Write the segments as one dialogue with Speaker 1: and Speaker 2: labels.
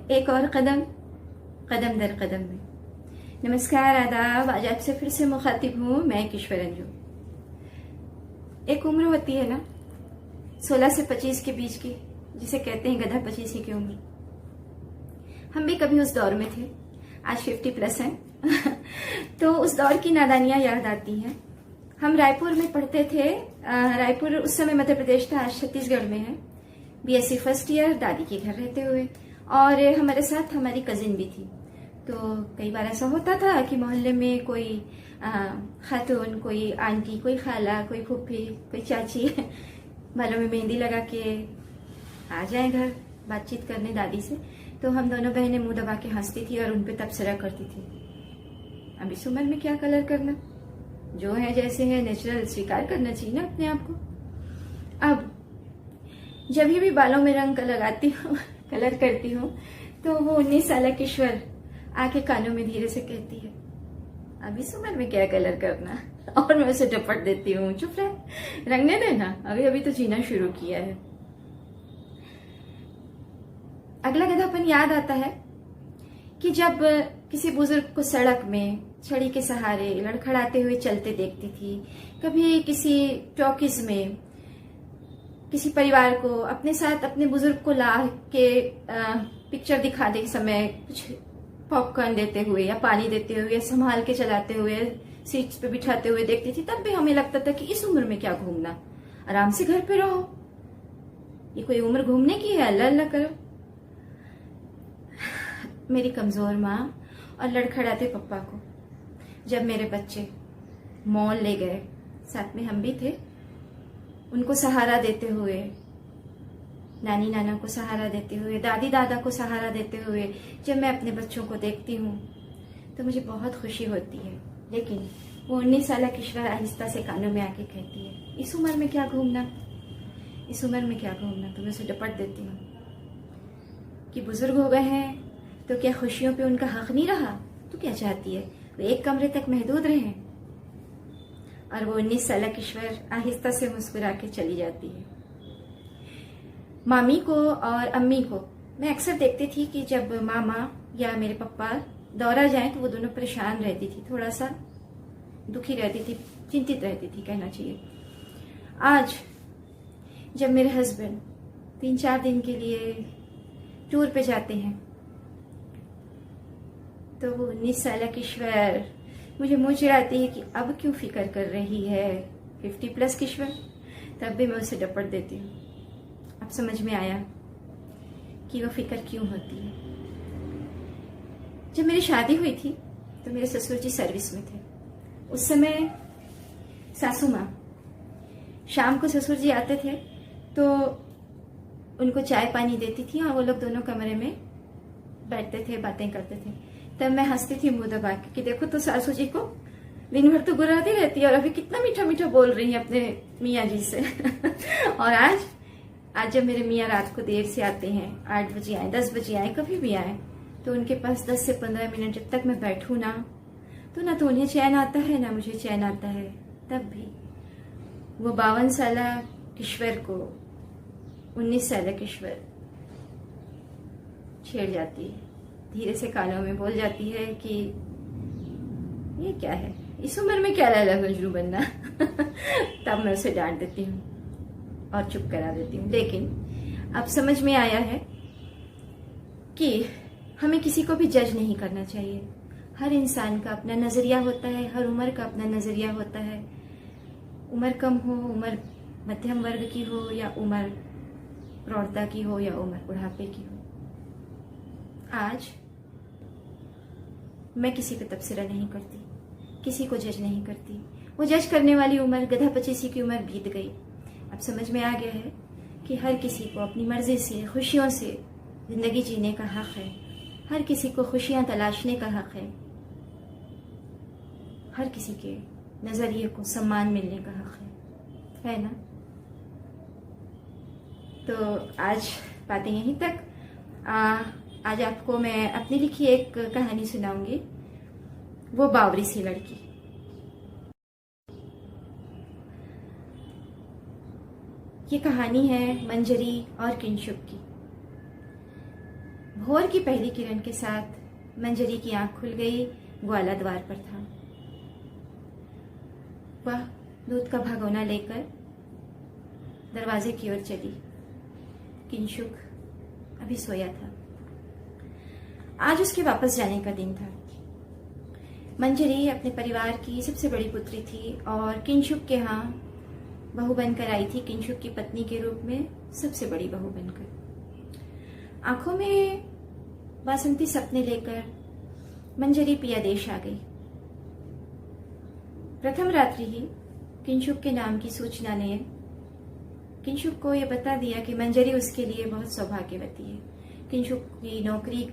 Speaker 1: एक और कदम, कदम दर कदम में। नमस्कार, आदाब। आज आपसे फिर से मुखातिब हूँ मैं, किश्वर अंजू। एक उम्र होती है ना, 16 से 25 के बीच की, जिसे कहते हैं गधा 25 की उम्र। हम भी कभी उस दौर में थे, आज 50+ हैं। तो उस दौर की नादानियां याद आती हैं। हम रायपुर में पढ़ते थे। रायपुर उस समय मध्य प्रदेश था, आज छत्तीसगढ़ में है। BSc फर्स्ट ईयर, दादी के घर रहते हुए। और हमारे साथ हमारी कजिन भी थी। तो कई बार ऐसा होता था कि मोहल्ले में कोई खातून, कोई आंटी, कोई खाला, कोई फूफी, कोई चाची बालों में मेहंदी लगा के आ जाए घर बातचीत करने दादी से। तो हम दोनों बहनें मुंह दबा के हंसती थी और उन पे तबसरा करती थी। अब इस उम्र में क्या कलर करना, जो है जैसे है नेचुरल स्वीकार करना चाहिए ना अपने आप को। अब जब भी बालों में रंग लगाती हूँ, कलर करती हूँ, तो वो 19 साल किश्वर आके कानों में धीरे से कहती है, अब इस उम्र में क्या कलर करना। और मैं उसे डपट देती हूँ, चुप रह, रंगने देना, अभी अभी तो जीना शुरू किया है। अगला गधापन याद आता है कि जब किसी बुजुर्ग को सड़क में छड़ी के सहारे लड़खड़ाते हुए चलते देखती थी, कभी किसी टॉकीज में किसी परिवार को अपने साथ अपने बुजुर्ग को ला के पिक्चर दिखाते समय कुछ पॉपकॉर्न देते हुए या पानी देते हुए या संभाल के चलाते हुए सीट्स पे बिठाते हुए देखती थी, तब भी हमें लगता था कि इस उम्र में क्या घूमना, आराम से घर पे रहो, ये कोई उम्र घूमने की है, अल्लाह अल्लाह करो। मेरी कमजोर माँ और लड़खड़ाते पप्पा को जब मेरे बच्चे मॉल ले गए, साथ में हम भी थे, उनको सहारा देते हुए, नानी नाना को सहारा देते हुए, दादी दादा को सहारा देते हुए जब मैं अपने बच्चों को देखती हूँ तो मुझे बहुत खुशी होती है। लेकिन वो 19 साल किश्वर आहिस्ता से कानों में आके कहती है, इस उम्र में क्या घूमना, इस उम्र में क्या घूमना। तो मैं उसे डपट देती हूँ कि बुजुर्ग हो गए हैं तो क्या खुशियों पे उनका हक नहीं रहा। तो क्या चाहती है, वो एक कमरे तक महदूद रहे। और वो 19 साल किश्वर आहिस्ता से मुस्कुरा के चली जाती है। मामी को और अम्मी को मैं अक्सर देखती थी कि जब मामा या मेरे पापा दौरा जाए तो वो दोनों परेशान रहती थी, थोड़ा सा दुखी रहती थी, चिंतित रहती थी कहना चाहिए। आज जब मेरे हस्बैंड 3-4 दिन के लिए टूर पे जाते हैं तो वो 19 साल किश्वर मुझे मुंह चिढ़ाती है कि अब क्यों फिक्र कर रही है 50+ किश्वर। तब भी मैं उसे डपट देती हूँ। अब समझ में आया कि वो फिक्र क्यों होती है। जब मेरी शादी हुई थी तो मेरे ससुर जी सर्विस में थे। उस समय सासू माँ, शाम को ससुर जी आते थे तो उनको चाय पानी देती थी और वो लोग दोनों कमरे में बैठते थे, बातें करते थे। तब मैं हंसती थी मुंह दबा के कि देखो तो सासू जी को दिन भर तो गुर्राती रहती है और अभी कितना मीठा मीठा बोल रही है अपने मियाँ जी से। और आज जब मेरे मियाँ रात को देर से आते हैं, 8 बजे आए, 10 बजे आए, कभी भी आए, तो उनके पास 10 से 15 मिनट जब तक मैं बैठूं ना तो उन्हें चैन आता है ना मुझे चैन आता है। तब भी वो 52 साल किश्वर को 19 साल किश्वर छेड़ जाती है, धीरे से कानों में बोल जाती है कि ये क्या है, इस उम्र में क्या लैला मजनू बनना। तब मैं उसे डांट देती हूँ और चुप करा देती हूँ। लेकिन अब समझ में आया है कि हमें किसी को भी जज नहीं करना चाहिए। हर इंसान का अपना नजरिया होता है, हर उम्र का अपना नजरिया होता है। उम्र कम हो, उम्र मध्यम वर्ग की हो, या उम्र प्रौढ़ता की हो, या उम्र बुढ़ापे की हो। आज मैं किसी पे तबसरा नहीं करती, किसी को जज नहीं करती। वो जज करने वाली उम्र, गधा 25 की उम्र बीत गई। अब समझ में आ गया है कि हर किसी को अपनी मर्जी से, खुशियों से जिंदगी जीने का हक है। हर किसी को खुशियां तलाशने का हक है। हर किसी के नजरिए को सम्मान मिलने का हक है ना। तो आज बातें यहीं तक। आज आपको मैं अपनी लिखी एक कहानी सुनाऊंगी, वो बावरी सी लड़की। ये कहानी है मंजरी और किंशुक की। भोर की पहली किरण के साथ मंजरी की आंख खुल गई। ग्वाला द्वार पर था। वह दूध का भगोना लेकर दरवाजे की ओर चली। किंशुक अभी सोया था। आज उसके वापस जाने का दिन था। मंजरी अपने परिवार की सबसे बड़ी पुत्री थी और किंशुक के यहाँ बहू बनकर आई थी, किंशुक की पत्नी के रूप में सबसे बड़ी बहू बनकर। आंखों में वासंती सपने लेकर मंजरी पिया देश आ गई। प्रथम रात्रि ही किंशुक के नाम की सूचना ने किंशुक को यह बता दिया कि मंजरी उसके लिए बहुत सौभाग्यवती है। किंशुक की नौकरी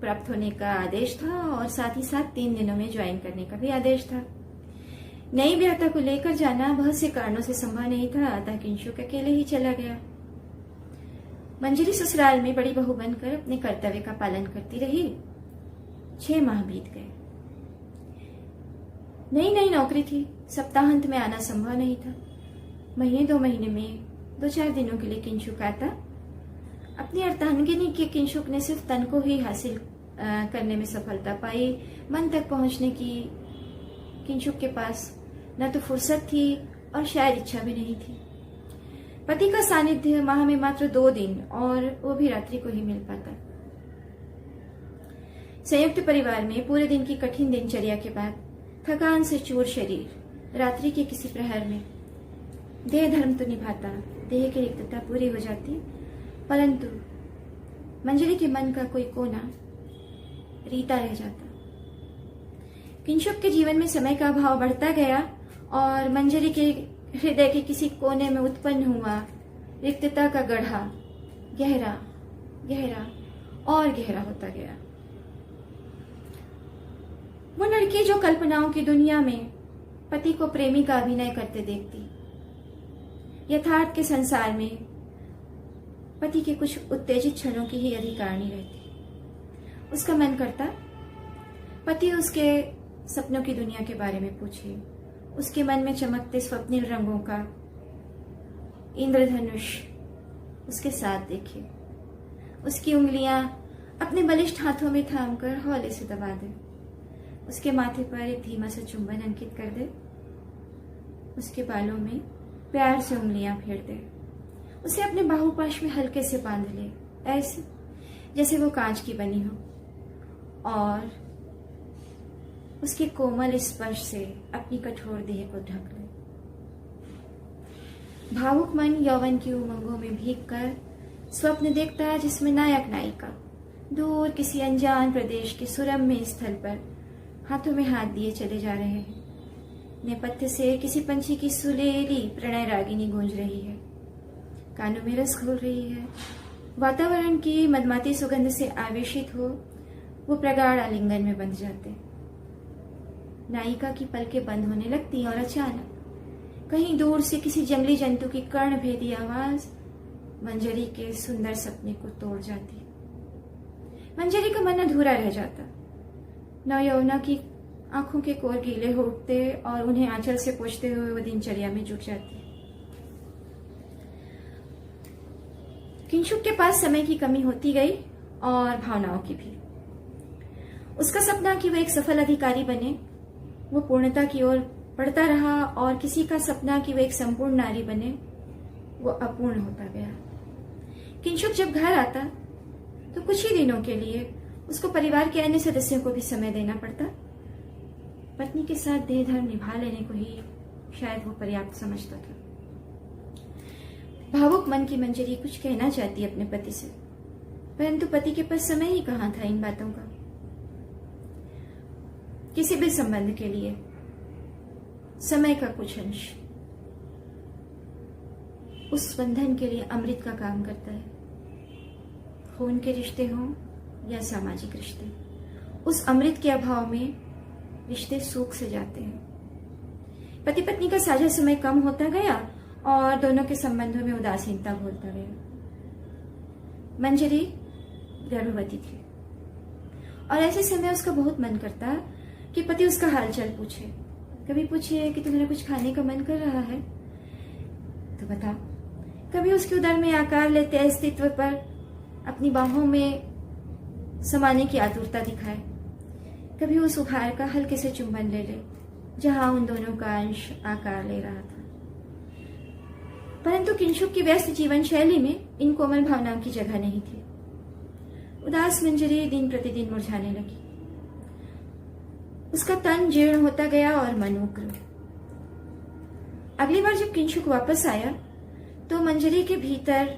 Speaker 1: प्राप्त होने का आदेश था और साथ ही साथ 3 दिनों में ज्वाइन करने का भी आदेश था। नई ब्याहता को लेकर जाना बहुत से कारणों से संभव नहीं था, अतः किंशुक अकेले ही चला गया। मंजरी ससुराल में बड़ी बहू बनकर अपने कर्तव्य का पालन करती रही। 6 माह बीत गए। नई नई नौकरी थी, सप्ताहांत में आना संभव नहीं था। महीने 2 महीने में 2-4 दिनों के लिए किंशुक आता। अपनी अर्धांगिनी के किंशुक ने सिर्फ तन को ही हासिल करने में सफलता पाई। मन तक पहुंचने की किंशुक के पास न तो फुर्सत थी और शायद इच्छा भी नहीं थी। पति का सानिध्य माह में मात्र 2 दिन और वो भी रात्रि को ही मिल पाता। संयुक्त परिवार में पूरे दिन की कठिन दिनचर्या के बाद थकान से चूर शरीर रात्रि के किसी प्रहर में देह धर्म तो निभाता, देह की रिक्तता पूरी हो जाती, परंतु मंजरी के मन का कोई कोना रीता रह जाता। किंशुक के जीवन में समय का अभाव बढ़ता गया और मंजरी के हृदय के किसी कोने में उत्पन्न हुआ रिक्तता का गढ़ा गहरा गहरा और गहरा होता गया। वो लड़की जो कल्पनाओं की दुनिया में पति को प्रेमी का अभिनय करते देखती, यथार्थ के संसार में पति के कुछ उत्तेजित क्षणों की ही अधिकारिणी रहती। उसका मन करता पति उसके सपनों की दुनिया के बारे में पूछे, उसके मन में चमकते स्वप्निल रंगों का इंद्रधनुष उसके साथ देखे, उसकी उंगलियां अपने बलिष्ठ हाथों में थामकर हौले से दबा दे, उसके माथे पर एक धीमा सा चुंबन अंकित कर दे, उसके बालों में प्यार से उंगलियां फेर दे, उसे अपने बाहुपाश में हल्के से बांध ले, ऐसे जैसे वो कांच की बनी हो, और उसके कोमल स्पर्श से अपनी कठोर देह को ढक ले। भावुक मन यौवन की उमंगों में भीगकर स्वप्न देखता जिसमें नायक नायिका दूर किसी अनजान प्रदेश के सुरम्य स्थल पर हाथों में हाथ दिए चले जा रहे हैं। नेपथ्य से किसी पंछी की सुरीली प्रणय रागिनी गूंज रही है, कानों में रस घोल रही है। वातावरण की मदमाती सुगंध से आवेशित हो वो प्रगाढ़ आलिंगन में बंध जाते। नायिका की पलकें बंद होने लगती और अचानक कहीं दूर से किसी जंगली जंतु की कर्णभेदी आवाज मंजरी के सुंदर सपने को तोड़ जाती। मंजरी का मन अधूरा रह जाता। नवयौवना की आंखों के कोर गीले हो उठते और उन्हें आंचल से पोंछते हुए वो दिनचर्या में जुट जाती। किंशुक के पास समय की कमी होती गई और भावनाओं की भी। उसका सपना कि वो एक सफल अधिकारी बने, वो पूर्णता की ओर बढ़ता रहा और किसी का सपना कि वो एक संपूर्ण नारी बने, वो अपूर्ण होता गया। किंशुक जब घर आता तो कुछ ही दिनों के लिए उसको परिवार के अन्य सदस्यों को भी समय देना पड़ता। पत्नी के साथ देह धर्म निभा लेने को ही शायद वो पर्याप्त समझता था। भावुक मन की मंजरी कुछ कहना चाहती अपने पति से, परंतु पति के पास समय ही कहाँ था इन बातों का। किसी भी संबंध के लिए समय का कुछ अंश उस बंधन के लिए अमृत का काम करता है। खून के रिश्ते हों या सामाजिक रिश्ते, उस अमृत के अभाव में रिश्ते सूख से जाते हैं। पति पत्नी का साझा समय कम होता गया और दोनों के संबंधों में उदासीनता घोलता गया। मंजरी गर्भवती थी और ऐसे समय उसका बहुत मन करता कि पति उसका हालचाल पूछे। कभी पूछे कि तुम्हारा कुछ खाने का मन कर रहा है तो बता। कभी उसके उदर में आकार लेते अस्तित्व पर अपनी बाहों में समाने की आतुरता दिखाए, कभी उस उपहार का हल्के से चुंबन ले ले जहां उन दोनों का अंश आकार ले रहा था। परंतु किंशुक की व्यस्त जीवन शैली में इन कोमल भावनाओं की जगह नहीं थी। उदास मंजरी दिन प्रतिदिन मुरझाने लगी। उसका तन जीर्ण होता गया और मन उग्र। अगली बार जब किंशुक वापस आया तो मंजरी के भीतर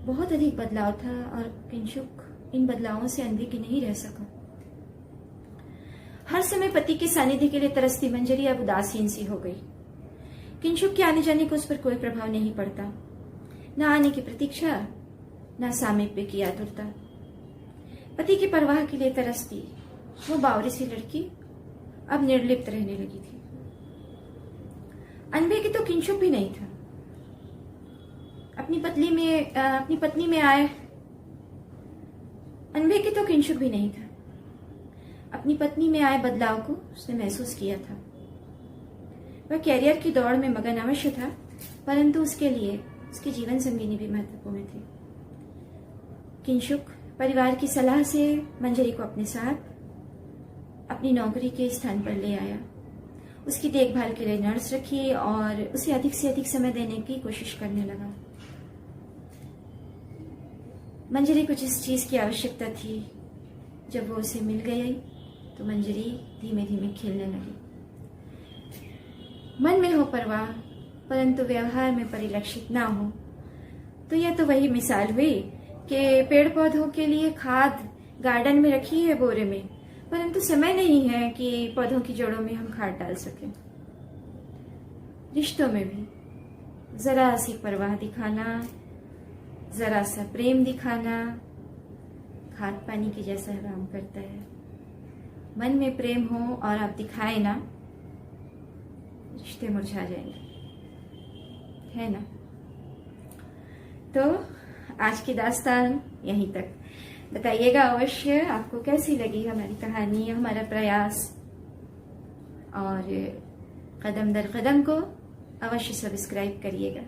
Speaker 1: बहुत अधिक बदलाव था और किंशुक इन बदलावों से अनदेखी नहीं रह सका। हर समय पति के सानिध्य के लिए तरसती मंजरी अब उदासीन सी हो गई। किंशुक के आने जाने को उस पर कोई प्रभाव नहीं पड़ता, न आने की प्रतीक्षा, न सामीप्य की आतुरता। पति की परवाह के लिए तरसती वो बावरी सी लड़की अब निर्लिप्त रहने लगी थी। अनबे तो किंशुक भी नहीं था। अपनी पत्नी में आए अनबे तो किंशुक भी नहीं था। अपनी पत्नी में आए बदलाव को उसने महसूस किया था। वह कैरियर की दौड़ में मगन अवश्य था, परंतु उसके लिए उसकी जीवन संगिनी भी महत्वपूर्ण थी। किंशुक परिवार की सलाह से मंजरी को अपने साथ अपनी नौकरी के स्थान पर ले आया। उसकी देखभाल के लिए नर्स रखी और उसे अधिक से अधिक समय देने की कोशिश करने लगा। मंजरी को जिस चीज की आवश्यकता थी, जब वो उसे मिल गई तो मंजरी धीमे धीमे खेलने लगी। मन में हो परवाह परंतु व्यवहार में परिलक्षित ना हो, तो यह तो वही मिसाल हुई कि पेड़ पौधों के लिए खाद गार्डन में रखी है बोरे में, परंतु समय नहीं है कि पौधों की जड़ों में हम खाद डाल सकें। रिश्तों में भी जरा सी परवाह दिखाना, जरा सा प्रेम दिखाना खाद पानी के जैसा काम करता है। मन में प्रेम हो और आप दिखाए ना, रिश्ते मुरझा जाएंगे, है ना। तो आज की दास्तान यहीं तक। बताइएगा अवश्य आपको कैसी लगी हमारी कहानी, हमारा प्रयास, और कदम दर कदम को अवश्य सब्सक्राइब करिएगा।